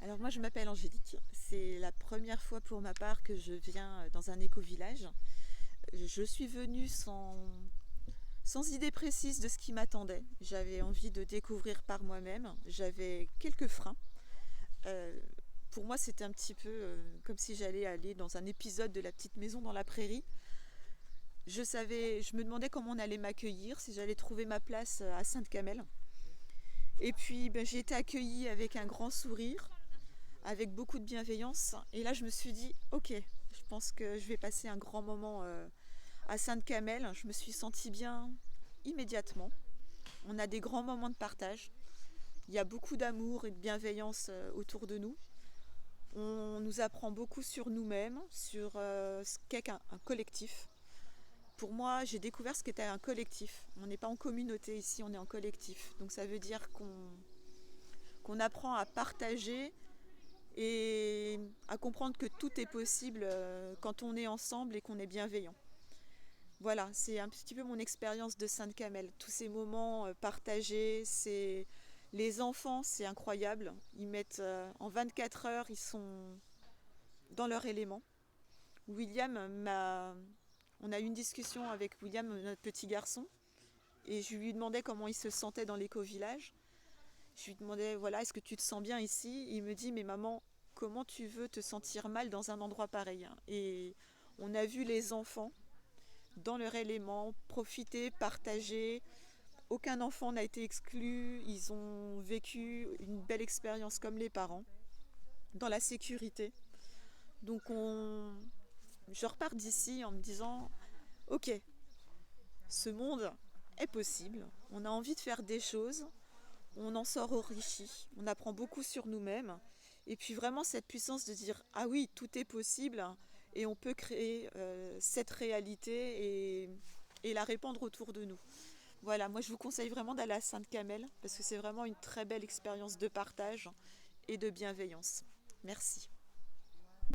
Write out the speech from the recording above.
Alors moi je m'appelle Angélique, c'est la première fois pour ma part que je viens dans un éco-village. Je suis venue sans idée précise de ce qui m'attendait. J'avais envie de découvrir par moi-même, j'avais quelques freins. Euh, pour moi c'était un petit peu comme si j'allais aller dans un épisode de La Petite Maison dans la Prairie. Je me demandais comment on allait m'accueillir, si j'allais trouver ma place à Sainte-Camelle. Et puis j'ai été accueillie avec un grand sourire, avec beaucoup de bienveillance. Et là, je me suis dit, ok, je pense que je vais passer un grand moment à Sainte-Camelle. Je me suis sentie bien immédiatement. On a des grands moments de partage. Il y a beaucoup d'amour et de bienveillance autour de nous. On nous apprend beaucoup sur nous-mêmes, sur ce qu'est un collectif. Pour moi, j'ai découvert ce qu'était un collectif. On n'est pas en communauté ici, on est en collectif. Donc ça veut dire qu'on apprend à partager et à comprendre que tout est possible quand on est ensemble et qu'on est bienveillant. Voilà, c'est un petit peu mon expérience de Sainte-Camelle. Tous ces moments partagés, c'est les enfants, c'est incroyable. Ils mettent en 24 heures, ils sont dans leur élément. William m'a On a eu une discussion avec William, notre petit garçon, et je lui demandais comment il se sentait dans l'éco-village. Je lui demandais, voilà, est-ce que tu te sens bien ici? Il me dit, mais maman, comment tu veux te sentir mal dans un endroit pareil? Et on a vu les enfants dans leur élément, profiter, partager. Aucun enfant n'a été exclu. Ils ont vécu une belle expérience comme les parents, dans la sécurité. Donc je repars d'ici en me disant, ok, ce monde est possible. On a envie de faire des choses. On en sort enrichi, on apprend beaucoup sur nous-mêmes. Et puis vraiment cette puissance de dire, ah oui, tout est possible et on peut créer cette réalité et la répandre autour de nous. Voilà, moi je vous conseille vraiment d'aller à Sainte-Camelle parce que c'est vraiment une très belle expérience de partage et de bienveillance. Merci.